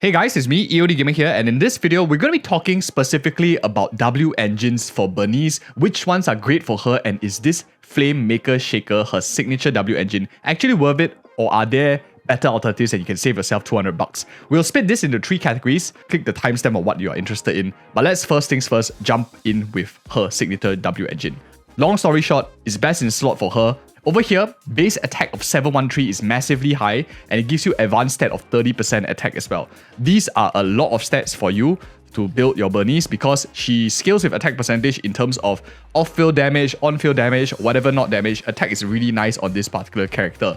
Hey guys, it's me, EODGamer here, and in this video, we're going to be talking specifically about W engines for Burnice, which ones are great for her, and is this Flamemaker Shaker, her signature W engine, actually worth it, or are there better alternatives and you can save yourself 200 bucks? We'll split this into 3 categories, click the timestamp of what you are interested in, but let's first things first, jump in with her signature W engine. Long story short, it's best in slot for her. Over here, base attack of 713 is massively high and it gives you advanced stat of 30% attack as well. These are a lot of stats for you to build your Burnice because she scales with attack percentage in terms of off-field damage, on-field damage, whatever not damage. Attack is really nice on this particular character.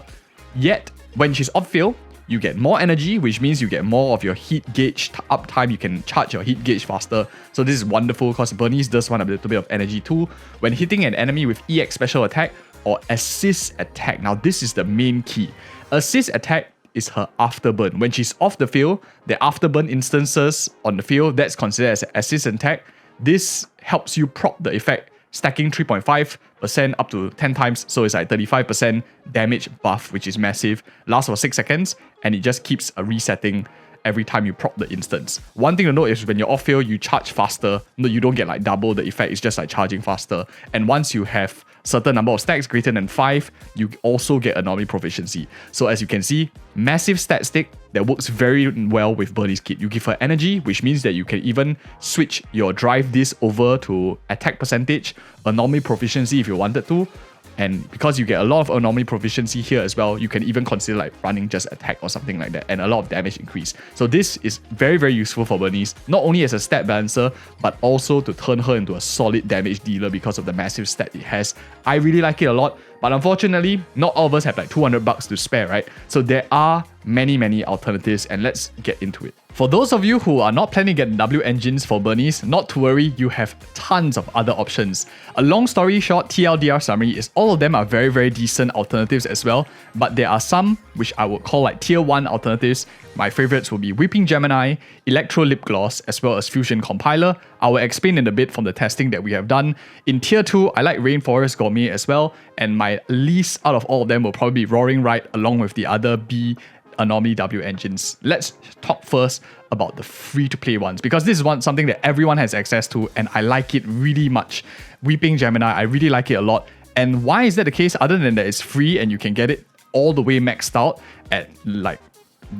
Yet, when she's off-field, you get more energy, which means you get more of your heat gauge uptime. You can charge your heat gauge faster. So this is wonderful because Burnice does want a little bit of energy too. When hitting an enemy with EX special attack, or assist attack. Now this is the main key. Assist attack is her afterburn. When she's off the field, the afterburn instances on the field, that's considered as assist attack. This helps you proc the effect, stacking 3.5% up to 10 times, so it's like 35% damage buff, which is massive. Lasts for 6 seconds, and it just keeps resetting every time you proc the instance. One thing to note is when you're off field, you charge faster. No, you don't get like double the effect, it's just like charging faster. And once you have certain number of stacks greater than 5, you also get anomaly proficiency. So as you can see, massive stat stick that works very well with Burnice Kit. You give her energy, which means that you can even switch your drive this over to attack percentage, anomaly proficiency if you wanted to. And because you get a lot of anomaly proficiency here as well, you can even consider like running just attack or something like that, and a lot of damage increase. So this is very, very useful for Burnice, not only as a stat balancer, but also to turn her into a solid damage dealer because of the massive stat it has. I really like it a lot, but unfortunately, not all of us have like 200 bucks to spare, right? So there are many alternatives, and let's get into it. For those of you who are not planning to get W engines for Burnice, not to worry, you have tons of other options. A long story short, TLDR summary is all of them are very, very decent alternatives as well, but there are some which I would call like tier 1 alternatives. My favorites will be Weeping Gemini, Electro Lip Gloss, as well as Fusion Compiler. I will explain in a bit from the testing that we have done. In tier 2, I like Rainforest Gourmet as well, and my least out of all of them will probably be Roaring Ride along with the other B Anomaly W engines. Let's talk first about the free-to-play ones, because this is something that everyone has access to and I like it really much. Weeping Gemini, I really like it a lot. And why is that the case other than that it's free and you can get it all the way maxed out at like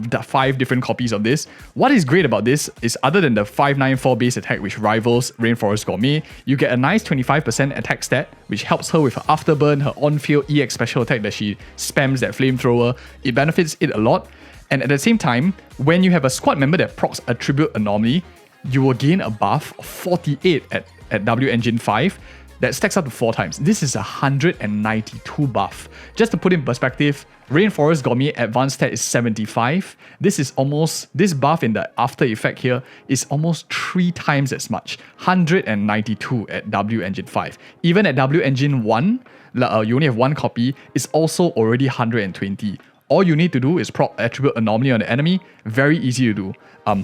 the 5 different copies of this? What is great about this is other than the 594 base attack which rivals Rainforest Gourmet, you get a nice 25% attack stat which helps her with her afterburn, her on-field EX special attack that she spams that flamethrower. It benefits it a lot. And at the same time, when you have a squad member that procs Attribute Anomaly, you will gain a buff of 48 at W Engine 5 that stacks up to 4 times. This is a 192 buff. Just to put in perspective, Rainforest Gourmet advanced stat is 75. This buff in the after effect here is almost 3 times as much, 192 at W Engine 5. Even at W Engine 1, you only have 1 copy, it's also already 120. All you need to do is proc Attribute Anomaly on the enemy, very easy to do.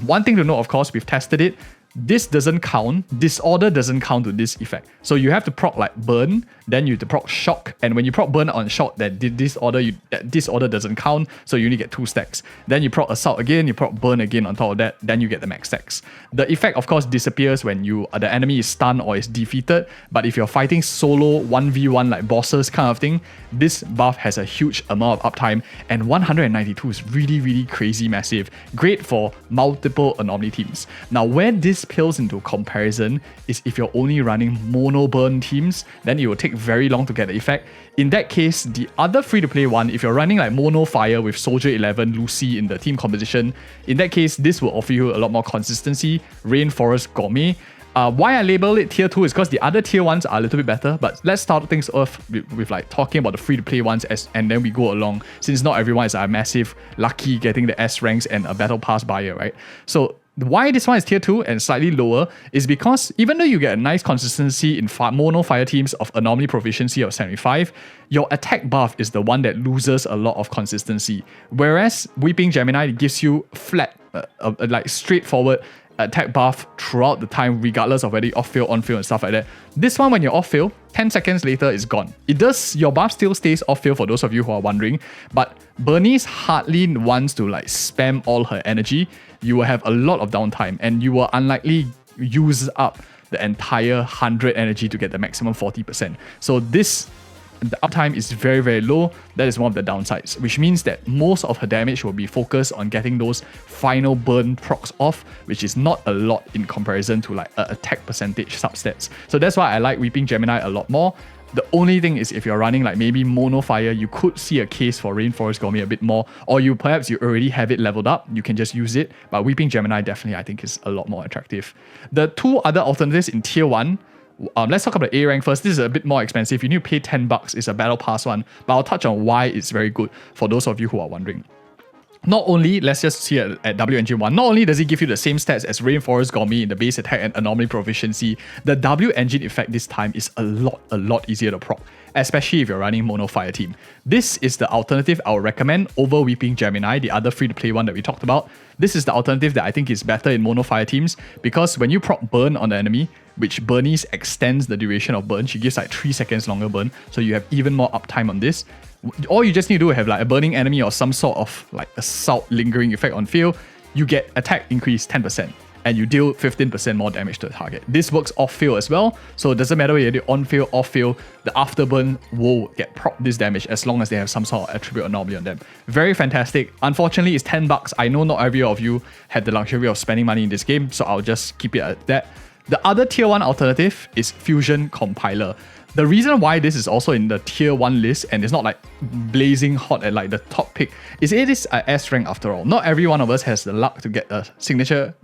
One thing to note, of course, we've tested it. This doesn't count, Disorder doesn't count to this effect. So you have to proc like Burn, then you have to proc Shock, and when you proc Burn on Shock, that Disorder doesn't count, so you only get 2 stacks. Then you proc Assault again, you proc Burn again on top of that, then you get the max stacks. The effect of course disappears when the enemy is stunned or is defeated, but if you're fighting solo 1v1 like bosses kind of thing, this buff has a huge amount of uptime, and 192 is really, really crazy massive. Great for multiple anomaly teams. Now where this pales into comparison is if you're only running mono burn teams, then it will take very long to get the effect. In that case, the other free-to-play one, if you're running like mono fire with Soldier 11, Lucy in the team composition, in that case, this will offer you a lot more consistency. Rainforest Gourmet. Why I label it tier 2 is because the other tier 1s are a little bit better, but let's start things off with like talking about the free-to-play ones and then we go along, since not everyone is a massive lucky getting the S ranks and a battle pass buyer, right? So why this one is tier 2 and slightly lower is because even though you get a nice consistency in mono fire teams of anomaly proficiency of 75, your attack buff is the one that loses a lot of consistency. Whereas Weeping Gemini gives you flat, like straightforward attack buff throughout the time, regardless of whether you're off-field, on-field, and stuff like that. This one, when you're off-field, 10 seconds later, it's gone. Your buff still stays off-field for those of you who are wondering, but Burnice hardly wants to like spam all her energy. You will have a lot of downtime, and you will unlikely use up the entire 100 energy to get the maximum 40%. So the uptime is very, very low. That is one of the downsides, which means that most of her damage will be focused on getting those final burn procs off, which is not a lot in comparison to like a attack percentage substats. So that's why I like Weeping Gemini a lot more. The only thing is if you're running like maybe Mono Fire, you could see a case for Rainforest Gourmet a bit more, or perhaps you already have it leveled up, you can just use it. But Weeping Gemini definitely I think is a lot more attractive. The two other alternatives in tier 1, let's talk about the A rank first. This is a bit more expensive. You need to pay $10. It's a battle pass one, but I'll touch on why it's very good for those of you who are wondering. Not only, let's just see at W Engine 1, not only does it give you the same stats as Rainforest Gourmet in the base attack and anomaly proficiency, the W Engine effect this time is a lot easier to proc, especially if you're running Mono Fire team. This is the alternative I would recommend over Weeping Gemini, the other free-to-play one that we talked about. This is the alternative that I think is better in Mono Fire teams, because when you proc burn on the enemy, which Burnice extends the duration of burn, she gives like 3 seconds longer burn, so you have even more uptime on this. All you just need to do is have like a burning enemy or some sort of like assault lingering effect on field, you get attack increase 10%. And you deal 15% more damage to the target. This works off-field as well, so it doesn't matter whether you do on-field, off-field, the afterburn will get proc this damage as long as they have some sort of attribute anomaly on them. Very fantastic. Unfortunately, it's $10. I know not every of you had the luxury of spending money in this game, so I'll just keep it at that. The other tier 1 alternative is Fusion Compiler. The reason why this is also in the tier 1 list and it's not like blazing hot at like the top pick is it is a S rank after all. Not every one of us has the luck to get a signature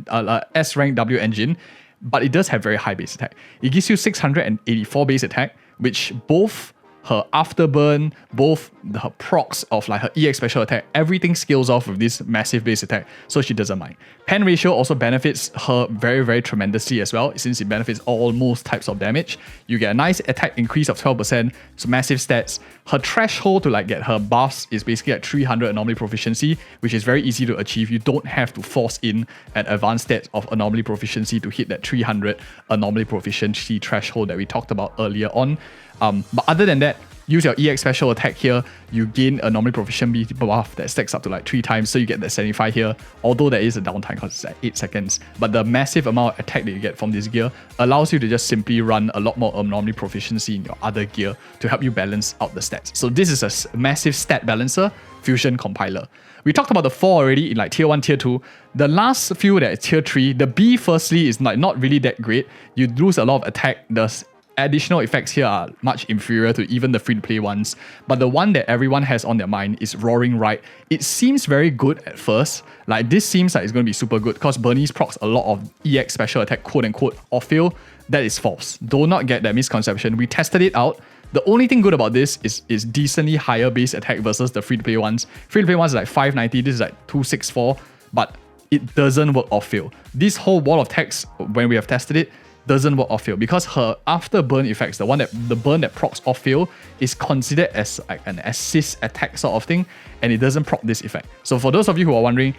S rank W engine, but it does have very high base attack. It gives you 684 base attack, which both her afterburn, both her procs of like her EX special attack, everything scales off with this massive base attack, so she doesn't mind. Pen ratio also benefits her very, very tremendously as well, since it benefits almost types of damage. You get a nice attack increase of 12%, so massive stats. Her threshold to like get her buffs is basically at 300 anomaly proficiency, which is very easy to achieve. You don't have to force in an advanced stat of anomaly proficiency to hit that 300 anomaly proficiency threshold that we talked about earlier on. But other than that, use your EX special attack here, you gain a anomaly proficiency buff that stacks up to like 3 times, so you get that 75 here, although there is a downtime because it's at 8 seconds. But the massive amount of attack that you get from this gear allows you to just simply run a lot more anomaly proficiency in your other gear to help you balance out the stats. So this is a massive stat balancer, Fusion Compiler. We talked about the 4 already in like tier 1, tier 2. The last few that is tier 3, the B firstly is not really that great. You lose a lot of attack. The additional effects here are much inferior to even the free-to-play ones, but the one that everyone has on their mind is Roaring Right. It seems very good at first, like this seems like it's going to be super good because Burnice procs a lot of EX special attack quote-unquote off-field. That is false. Do not get that misconception. We tested it out. The only thing good about this is decently higher base attack versus the free-to-play ones. Free-to-play ones is like 590, this is like 264, but it doesn't work off-field. This whole wall of text, when we have tested it, doesn't work off-field because her after burn effects, the burn that procs off-field is considered as like an assist attack sort of thing, and it doesn't proc this effect. So for those of you who are wondering,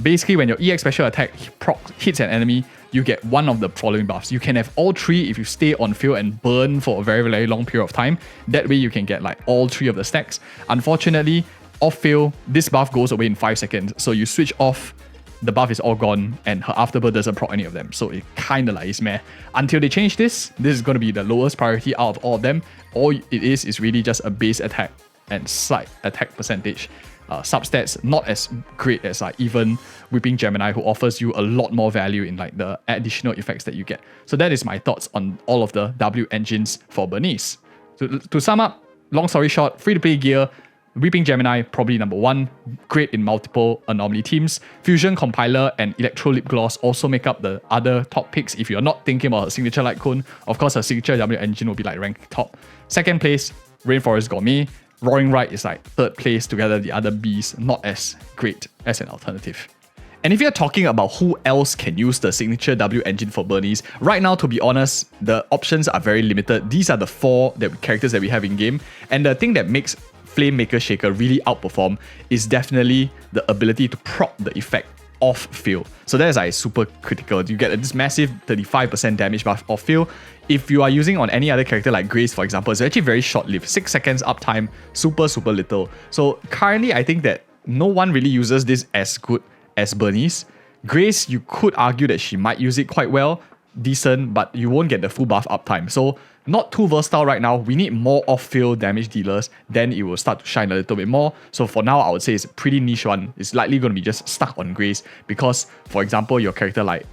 basically when your EX special attack hits an enemy, you get one of the following buffs. You can have all 3 if you stay on field and burn for a very, very long period of time. That way you can get like all 3 of the stacks. Unfortunately, off-field, this buff goes away in 5 seconds. So you switch off, the buff is all gone, and her afterburn doesn't proc any of them. So it kind of like is meh. Until they change this is going to be the lowest priority out of all of them. All it is really just a base attack and slight attack percentage. Substats not as great as like even Weeping Gemini, who offers you a lot more value in like the additional effects that you get. So that is my thoughts on all of the W engines for Burnice. To sum up, long story short, free-to-play gear, Weeping Gemini, probably number 1, great in multiple anomaly teams. Fusion Compiler and Electro Lip Gloss also make up the other top picks if you're not thinking about her signature light cone. Of course, her signature W engine will be like ranked top. Second place, Rainforest Gourmet. Roaring Right is like 3rd place together, the other Bs, not as great as an alternative. And if you're talking about who else can use the signature W engine for Burnice, right now, to be honest, the options are very limited. These are the 4 characters that we have in game, and the thing that makes Flamemaker Shaker really outperform is definitely the ability to proc the effect off fill. So that is like super critical. You get this massive 35% damage buff off fill. If you are using on any other character like Grace, for example, it's actually very short-lived. 6 seconds uptime, super little. So currently, I think that no one really uses this as good as Burnice. Grace, you could argue that she might use it quite well, decent, but you won't get the full buff uptime. So not too versatile right now. We need more off-field damage dealers, then it will start to shine a little bit more. So for now, I would say it's a pretty niche one. It's likely going to be just stuck on Grace because, for example, your character like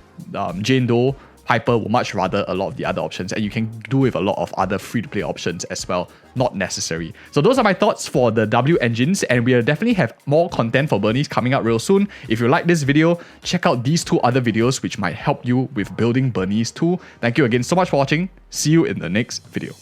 Jane Doe, Hyper will much rather a lot of the other options, and you can do with a lot of other free-to-play options as well, not necessary. So those are my thoughts for the W engines, and we'll definitely have more content for Burnice coming out real soon. If you like this video, check out these 2 other videos which might help you with building Burnice too. Thank you again so much for watching. See you in the next video.